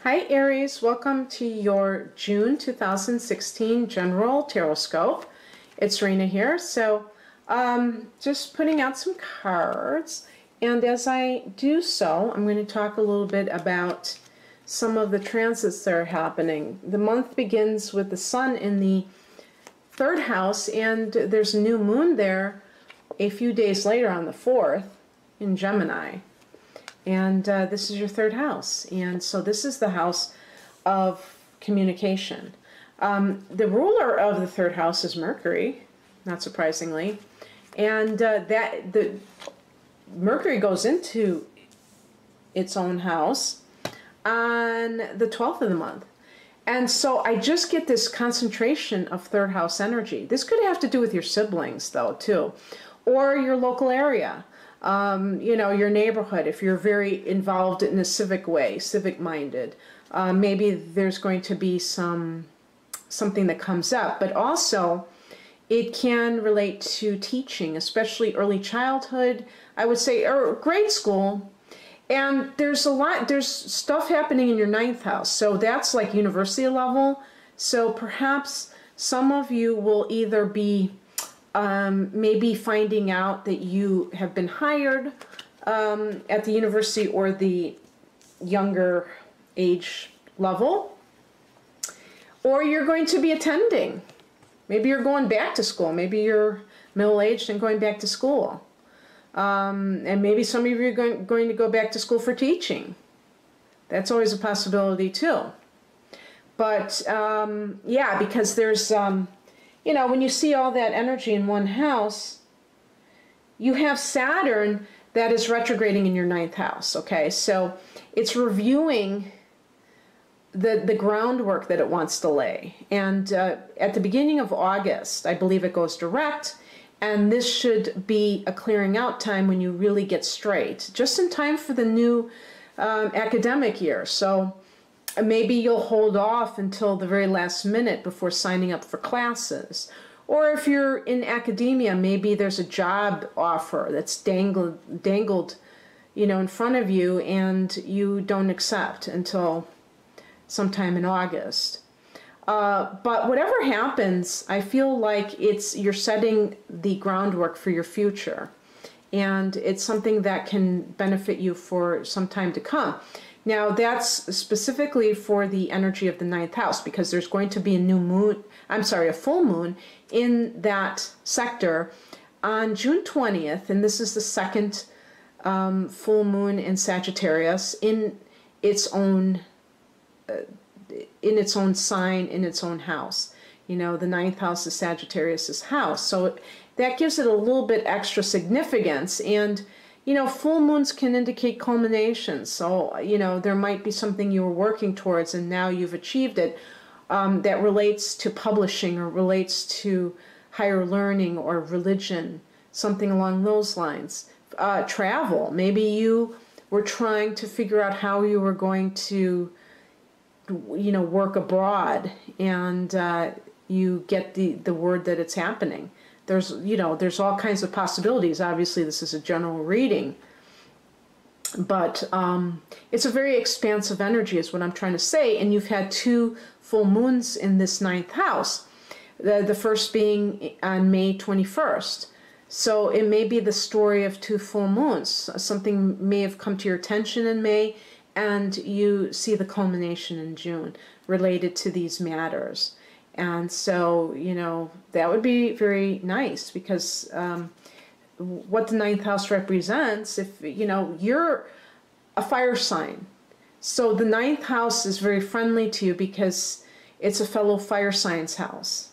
Hi Aries, welcome to your June 2016 General Horoscope. It's Rena here. So just putting out some cards, and as I do so, I'm going to talk a little bit about some of the transits that are happening. The month begins with the sun in the third house, and there's a new moon there a few days later on the 4th in Gemini. And this is your third house. And so this is the house of communication. The ruler of the third house is Mercury, not surprisingly. And the Mercury goes into its own house on the 12th of the month. And so I just get this concentration of third house energy. This could have to do with your siblings, though, too, or your local area. You know, your neighborhood, if you're very involved in a civic way, civic-minded, maybe there's going to be something that comes up. But also, it can relate to teaching, especially early childhood, I would say, or grade school. And there's stuff happening in your ninth house. So that's like university level. So perhaps some of you will either be maybe finding out that you have been hired at the university or the younger age level, or you're going to be attending. Maybe you're going back to school. Maybe you're middle-aged and going back to school. And maybe some of you are going to go back to school for teaching. That's always a possibility too. But yeah, because there's you know, when you see all that energy in one house, you have Saturn that is retrograding in your ninth house, okay? So it's reviewing the groundwork that it wants to lay. And at the beginning of August, I believe it goes direct, and this should be a clearing out time when you really get straight, just in time for the new academic year. So maybe you'll hold off until the very last minute before signing up for classes. Or if you're in academia, maybe there's a job offer that's dangled, you know, in front of you, and you don't accept until sometime in August. But whatever happens, I feel like you're setting the groundwork for your future. And it's something that can benefit you for some time to come. Now, that's specifically for the energy of the ninth house, because there's going to be a new moon, I'm sorry, a full moon in that sector on June 20th, and this is the second full moon in Sagittarius in its own sign, in its own house. You know, the ninth house is Sagittarius's house, so that gives it a little bit extra significance. And you know, full moons can indicate culmination. So, you know, there might be something you were working towards and now you've achieved it that relates to publishing or relates to higher learning or religion, something along those lines. Travel. Maybe you were trying to figure out how you were going to, you know, work abroad, and you get the word that it's happening. There's, you know, there's all kinds of possibilities. Obviously, this is a general reading, but it's a very expansive energy is what I'm trying to say, and you've had two full moons in this ninth house, the first being on May 21st. So it may be the story of two full moons. Something may have come to your attention in May, and you see the culmination in June related to these matters. And so, you know, that would be very nice, because what the ninth house represents, if, you know, you're a fire sign. So the ninth house is very friendly to you because it's a fellow fire sign's house,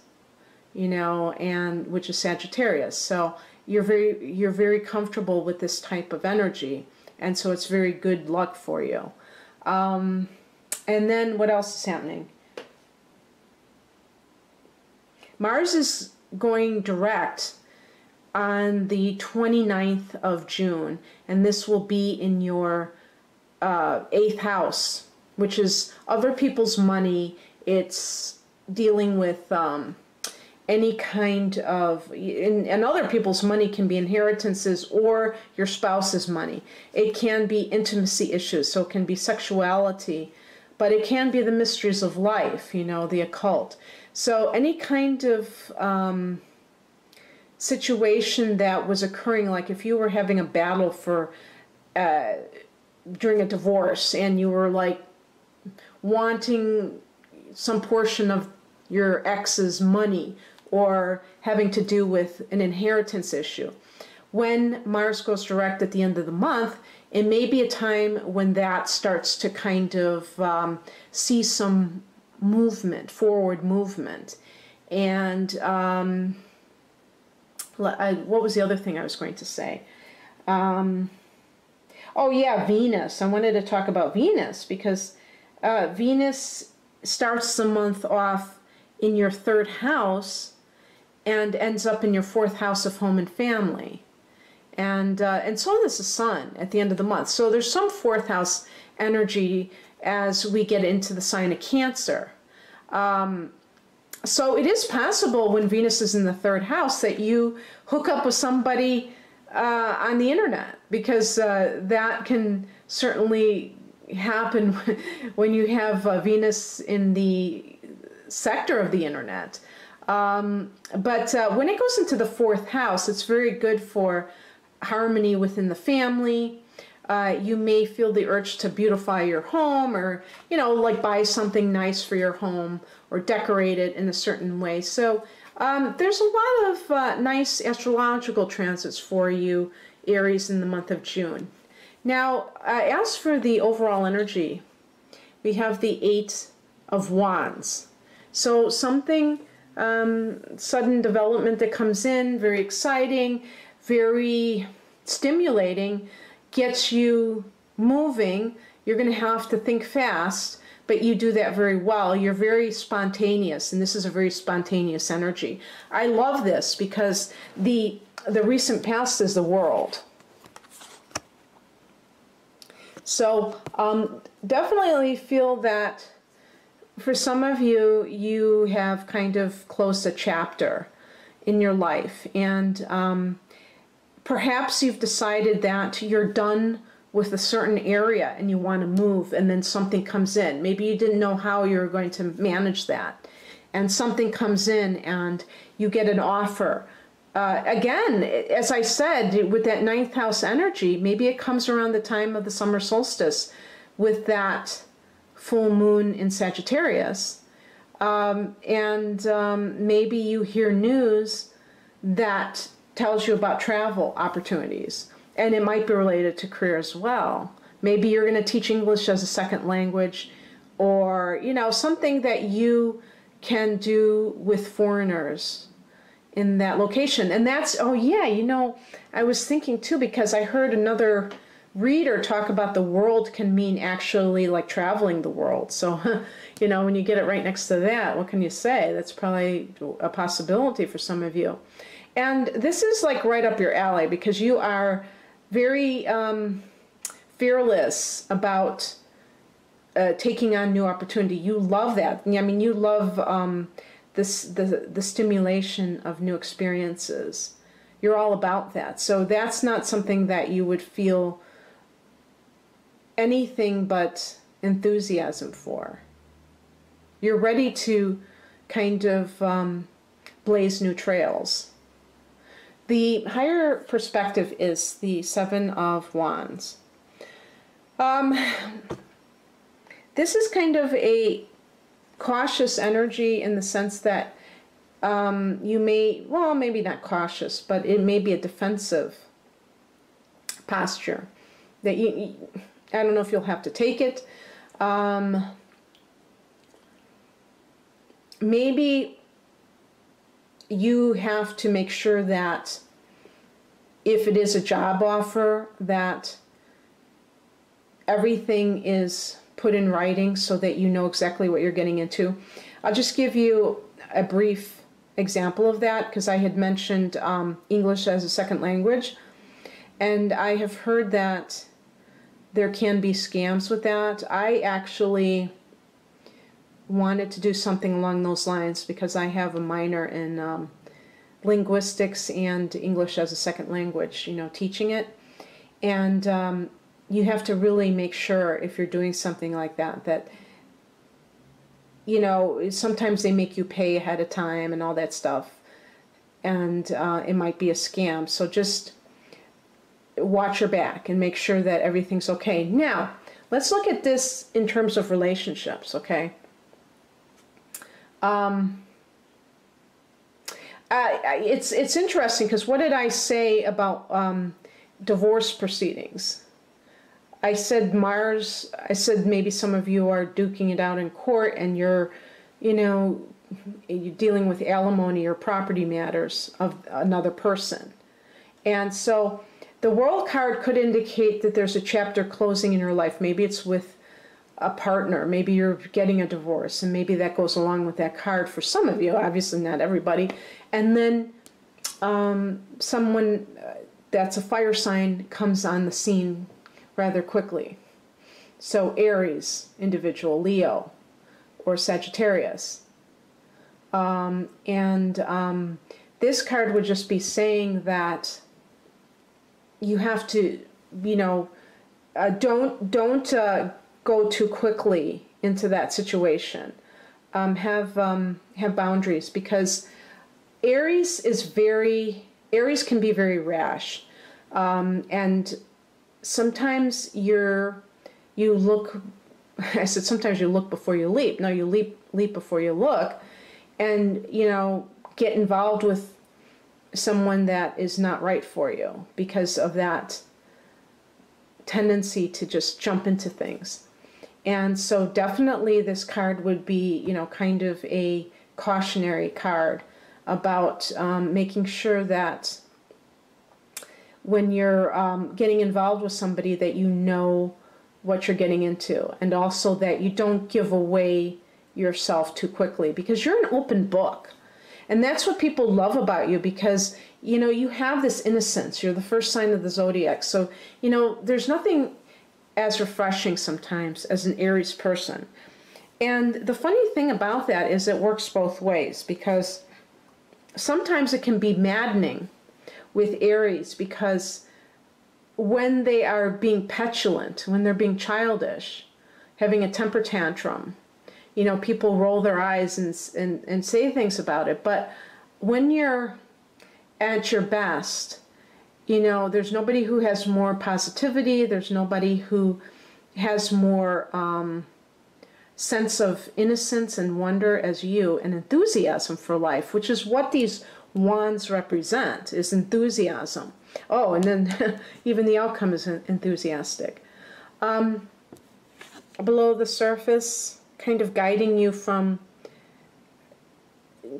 you know, and which is Sagittarius. So you're very comfortable with this type of energy. And so it's very good luck for you. And then what else is happening? Mars is going direct on the 29th of June, and this will be in your 8th house, which is other people's money. It's dealing with any kind of, and other people's money can be inheritances or your spouse's money. It can be intimacy issues, so it can be sexuality, but it can be the mysteries of life, you know, the occult. So any kind of situation that was occurring, like if you were having a battle for during a divorce and you were like wanting some portion of your ex's money or having to do with an inheritance issue. When Mars goes direct at the end of the month, it may be a time when that starts to kind of see some movement, forward movement. And what was the other thing I was going to say? Oh yeah, Venus. I wanted to talk about Venus because Venus starts the month off in your 3rd house and ends up in your 4th house of home and family. And so does the sun at the end of the month. So there's some 4th house energy as we get into the sign of Cancer. So it is possible when Venus is in the 3rd house that you hook up with somebody on the internet, because that can certainly happen when you have Venus in the sector of the internet. But when it goes into the 4th house, it's very good for harmony within the family. You may feel the urge to beautify your home, or, you know, like buy something nice for your home or decorate it in a certain way. So there's a lot of nice astrological transits for you, Aries, in the month of June. Now, as for the overall energy, we have the 8 of Wands. So something, sudden development that comes in, very exciting, very stimulating, gets you moving. You're going to have to think fast, but you do that very well. You're very spontaneous, and this is a very spontaneous energy. I love this because the recent past is the world. So definitely feel that for some of you, you have kind of closed a chapter in your life, and perhaps you've decided that you're done with a certain area and you want to move, and then something comes in. Maybe you didn't know how you were going to manage that, and something comes in and you get an offer. Again, as I said, with that 9th house energy, maybe it comes around the time of the summer solstice with that full moon in Sagittarius. Maybe you hear news that tells you about travel opportunities, and it might be related to career as well. Maybe you're going to teach English as a second language, or, you know, something that you can do with foreigners in that location. And that's, oh yeah, you know, I was thinking too, because I heard another reader talk about the world can mean actually like traveling the world. So, you know, when you get it right next to that, what can you say? That's probably a possibility for some of you. And this is like right up your alley, because you are very fearless about taking on new opportunity. You love that. I mean, you love the stimulation of new experiences. You're all about that. So that's not something that you would feel anything but enthusiasm for. You're ready to kind of blaze new trails. The higher perspective is the 7 of Wands. This is kind of a cautious energy in the sense that you may, well, maybe not cautious, but it may be a defensive posture that you I don't know if you'll have to take it. Maybe you have to make sure that if it is a job offer, that everything is put in writing so that you know exactly what you're getting into. I'll just give you a brief example of that, because I had mentioned English as a second language, and I have heard that there can be scams with that. I actually wanted to do something along those lines because I have a minor in linguistics and English as a second language, you know, teaching it. And you have to really make sure, if you're doing something like that, that you know, sometimes they make you pay ahead of time and all that stuff. And it might be a scam. So just watch your back and make sure that everything's okay. Now, let's look at this in terms of relationships, okay? It's interesting because what did I say about divorce proceedings? I said Mars, I said maybe some of you are duking it out in court and you're, you know, you're dealing with alimony or property matters of another person. And so the World card could indicate that there's a chapter closing in your life. Maybe it's with a partner. Maybe you're getting a divorce, and maybe that goes along with that card for some of you, obviously not everybody. And then someone that's a fire sign comes on the scene rather quickly. So Aries, individual, Leo, or Sagittarius. This card would just be saying that you have to, you know, don't go too quickly into that situation. Have boundaries, because Aries can be very rash, and sometimes you look. I said sometimes you look before you leap. No, you leap before you look. And, you know, get involved with someone that is not right for you because of that tendency to just jump into things. And so definitely this card would be, you know, kind of a cautionary card about making sure that when you're getting involved with somebody that you know what you're getting into, and also that you don't give away yourself too quickly, because you're an open book. And that's what people love about you, because, you know, you have this innocence. You're the first sign of the zodiac. So, you know, there's nothing as refreshing sometimes as an Aries person. And the funny thing about that is it works both ways, because sometimes it can be maddening with Aries, because when they are being petulant, when they're being childish, having a temper tantrum, you know, people roll their eyes and say things about it. But when you're at your best, you know, there's nobody who has more positivity. There's nobody who has more sense of innocence and wonder as you, and enthusiasm for life, which is what these wands represent, is enthusiasm. Oh, and then even the outcome is enthusiastic. Below the surface, kind of guiding you from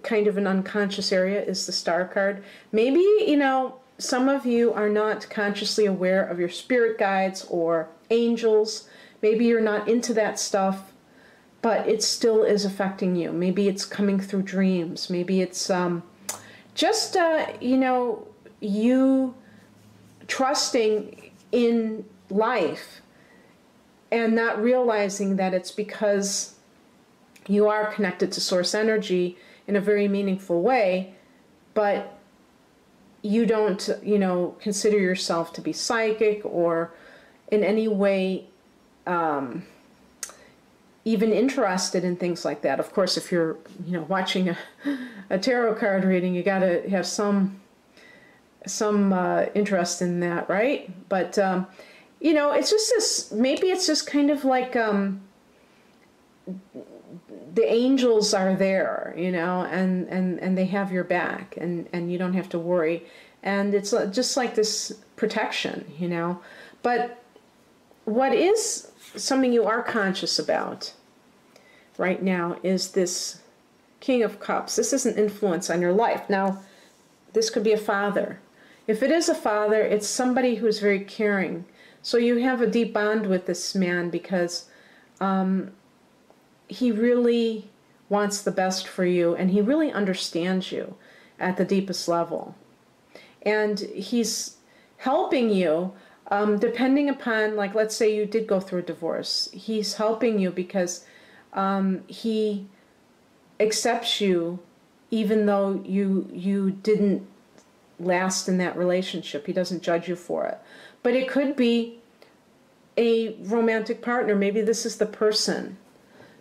kind of an unconscious area, is the Star card. Maybe, you know, some of you are not consciously aware of your spirit guides or angels. Maybe you're not into that stuff, but it still is affecting you. Maybe it's coming through dreams. Maybe it's just, you know, you trusting in life and not realizing that it's because you are connected to source energy in a very meaningful way, but you don't, you know, consider yourself to be psychic or in any way even interested in things like that. Of course, if you're, you know, watching a tarot card reading, you got to have some interest in that, right? But you know, it's just this, maybe it's just kind of like the angels are there, you know, and they have your back, and you don't have to worry. And it's just like this protection, you know. But what is something you are conscious about right now is this King of Cups. This is an influence on your life. Now, this could be a father. If it is a father, it's somebody who's very caring. So you have a deep bond with this man because he really wants the best for you, and he really understands you at the deepest level. And he's helping you, depending upon, like, let's say you did go through a divorce. He's helping you because he accepts you even though you didn't last in that relationship. He doesn't judge you for it. But it could be a romantic partner. Maybe this is the person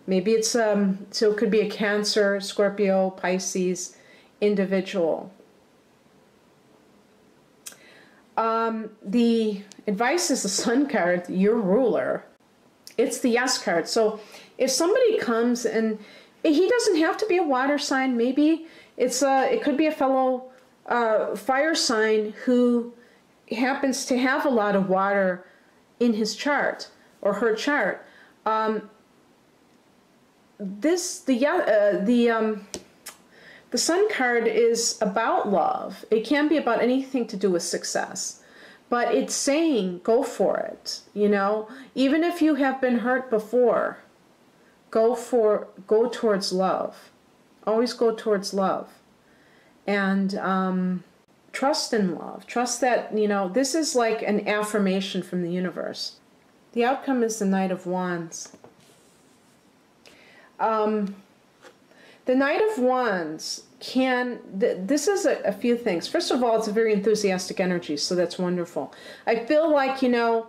Maybe it's, so it could be a Cancer, Scorpio, Pisces individual. The advice is the Sun card, your ruler. It's the Yes card. So if somebody comes, and he doesn't have to be a water sign, maybe it could be a fellow fire sign who happens to have a lot of water in his chart or her chart. The Sun card is about love. It can be about anything to do with success, but it's saying go for it. You know, even if you have been hurt before, go towards love. Always go towards love, and trust in love. Trust that, you know, this is like an affirmation from the universe. The outcome is the Knight of Wands. The Knight of Wands this is a few things. First of all, it's a very enthusiastic energy, so that's wonderful. I feel like, you know,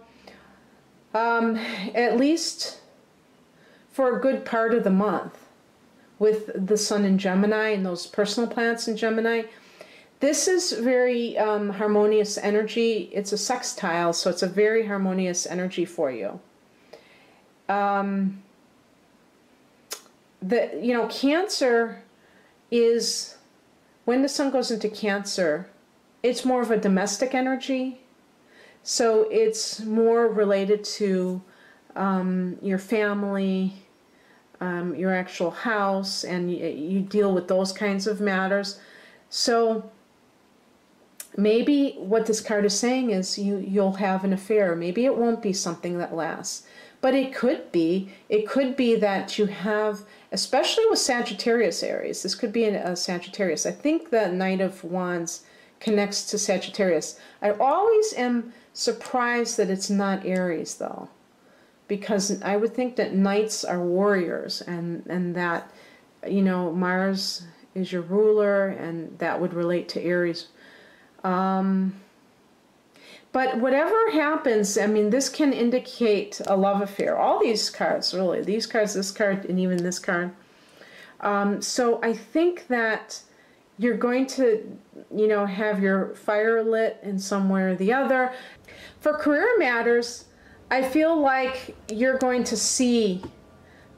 at least for a good part of the month, with the Sun in Gemini and those personal planets in Gemini, this is very harmonious energy. It's a sextile, so it's a very harmonious energy for you. You know, Cancer is, when the Sun goes into Cancer, it's more of a domestic energy. So it's more related to your family, your actual house, and you deal with those kinds of matters. So maybe what this card is saying is you'll have an affair. Maybe it won't be something that lasts. But it could be that you have, especially with Sagittarius, Aries, this could be a Sagittarius. I think the Knight of Wands connects to Sagittarius. I always am surprised that it's not Aries, though, because I would think that knights are warriors, and that, you know, Mars is your ruler, and that would relate to Aries. But whatever happens, I mean, this can indicate a love affair. All these cards, really. These cards, this card, and even this card. So I think that you're going to, you know, have your fire lit in some way or the other. For career matters, I feel like you're going to see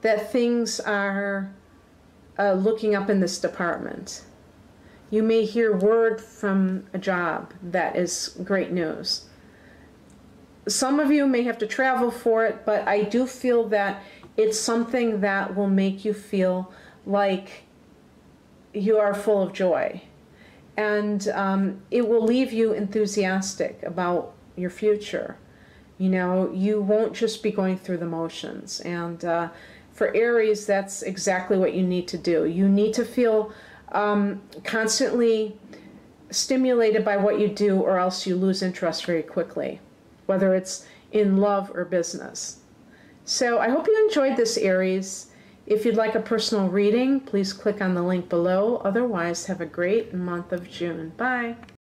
that things are looking up in this department. You may hear word from a job that is great news. Some of you may have to travel for it, but I do feel that it's something that will make you feel like you are full of joy. And it will leave you enthusiastic about your future. You know, you won't just be going through the motions. And for Aries, that's exactly what you need to do. You need to feel constantly stimulated by what you do, or else you lose interest very quickly, whether it's in love or business. So I hope you enjoyed this, Aries. If you'd like a personal reading, please click on the link below. Otherwise, have a great month of June. Bye.